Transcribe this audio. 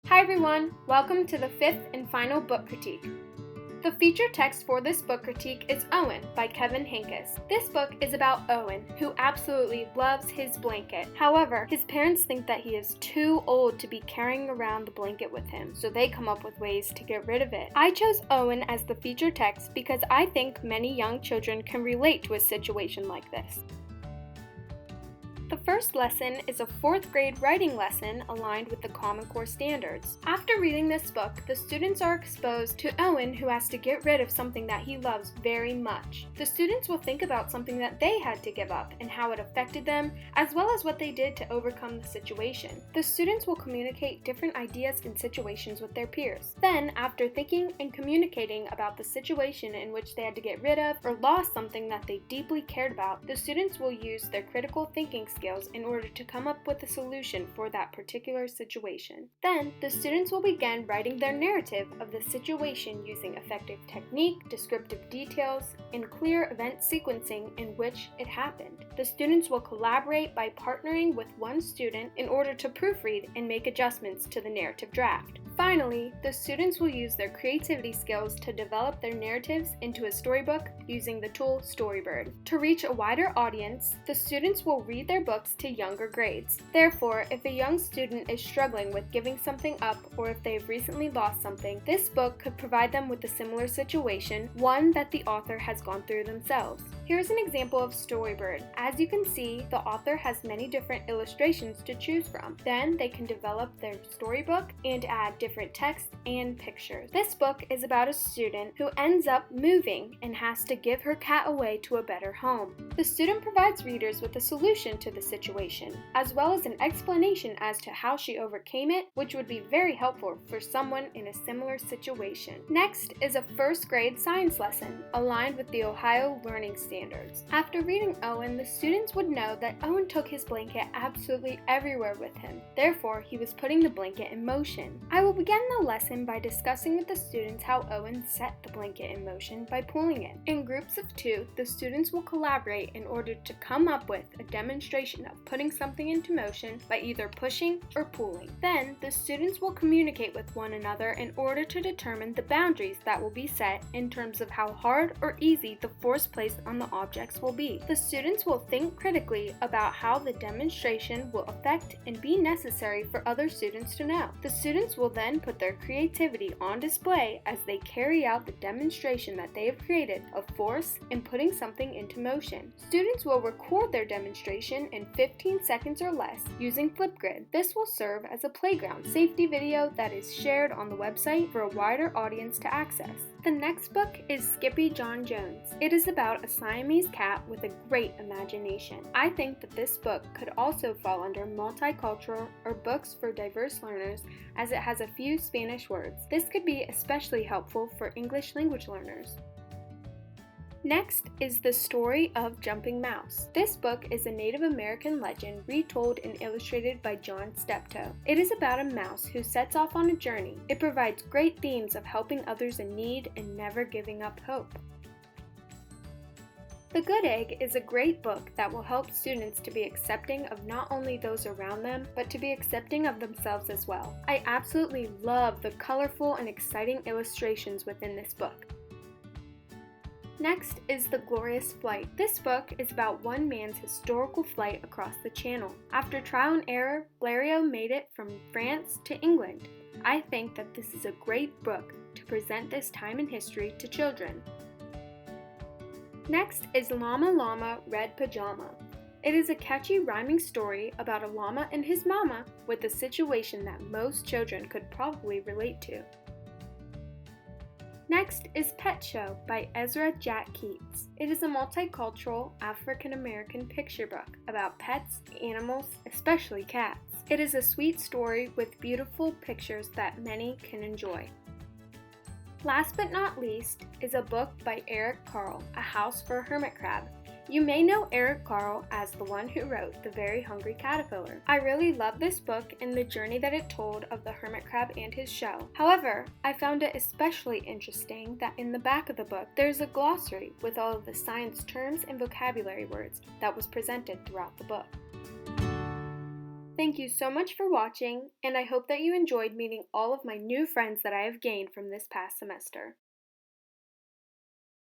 Hi everyone, welcome to the fifth and final book critique. The feature text for this book critique is Owen by Kevin Hankus. This book is about Owen, who absolutely loves his blanket. However, his parents think that he is too old to be carrying around the blanket with him, so they come up with ways to get rid of it. I chose Owen as the feature text because I think many young children can relate to a situation like this. The first lesson is a 4th grade writing lesson aligned with the Common Core standards. After reading this book, the students are exposed to Owen, who has to get rid of something that he loves very much. The students will think about something that they had to give up and how it affected them, as well as what they did to overcome the situation. The students will communicate different ideas and situations with their peers. Then, after thinking and communicating about the situation in which they had to get rid of or lost something that they deeply cared about, the students will use their critical thinking skills in order to come up with a solution for that particular situation. Then, the students will begin writing their narrative of the situation using effective technique, descriptive details, and clear event sequencing in which it happened. The students will collaborate by partnering with one student in order to proofread and make adjustments to the narrative draft. Finally, the students will use their creativity skills to develop their narratives into a storybook using the tool Storybird. To reach a wider audience, the students will read their books to younger grades. Therefore, if a young student is struggling with giving something up or if they've recently lost something, this book could provide them with a similar situation, one that the author has gone through themselves. Here's an example of Storybird. As you can see, the author has many different illustrations to choose from. Then they can develop their storybook and add different text and pictures. This book is about a student who ends up moving and has to give her cat away to a better home. The student provides readers with a solution to the situation, as well as an explanation as to how she overcame it, which would be very helpful for someone in a similar situation. Next is a 1st grade science lesson aligned with the Ohio Learning Standards. After reading Owen, the students would know that Owen took his blanket absolutely everywhere with him. Therefore, he was putting the blanket in motion. I will begin the lesson by discussing with the students how Owen set the blanket in motion by pulling it. In groups of 2, the students will collaborate in order to come up with a demonstration of putting something into motion by either pushing or pulling. Then, the students will communicate with one another in order to determine the boundaries that will be set in terms of how hard or easy the force placed on the objects will be. The students will think critically about how the demonstration will affect and be necessary for other students to know. The students will then put their creativity on display as they carry out the demonstration that they have created of force and putting something into motion. Students will record their demonstration in 15 seconds or less using Flipgrid. This will serve as a playground safety video that is shared on the website for a wider audience to access. The next book is Skippy John Jones. It is about a Siamese cat with a great imagination. I think that this book could also fall under multicultural or books for diverse learners, as it has a few Spanish words. This could be especially helpful for English language learners. Next is The Story of Jumping Mouse. This book is a Native American legend retold and illustrated by John Steptoe. It is about a mouse who sets off on a journey. It provides great themes of helping others in need and never giving up hope. The Good Egg is a great book that will help students to be accepting of not only those around them, but to be accepting of themselves as well. I absolutely love the colorful and exciting illustrations within this book. Next is The Glorious Flight. This book is about one man's historical flight across the Channel. After trial and error, Blériot made it from France to England. I think that this is a great book to present this time in history to children. Next is Llama Llama Red Pajama. It is a catchy rhyming story about a llama and his mama with a situation that most children could probably relate to. Next is Pet Show by Ezra Jack Keats. It is a multicultural African-American picture book about pets, animals, especially cats. It is a sweet story with beautiful pictures that many can enjoy. Last but not least is a book by Eric Carle, A House for a Hermit Crab. You may know Eric Carle as the one who wrote The Very Hungry Caterpillar. I really love this book and the journey that it told of the hermit crab and his shell. However, I found it especially interesting that in the back of the book there's a glossary with all of the science terms and vocabulary words that was presented throughout the book. Thank you so much for watching, and I hope that you enjoyed meeting all of my new friends that I have gained from this past semester.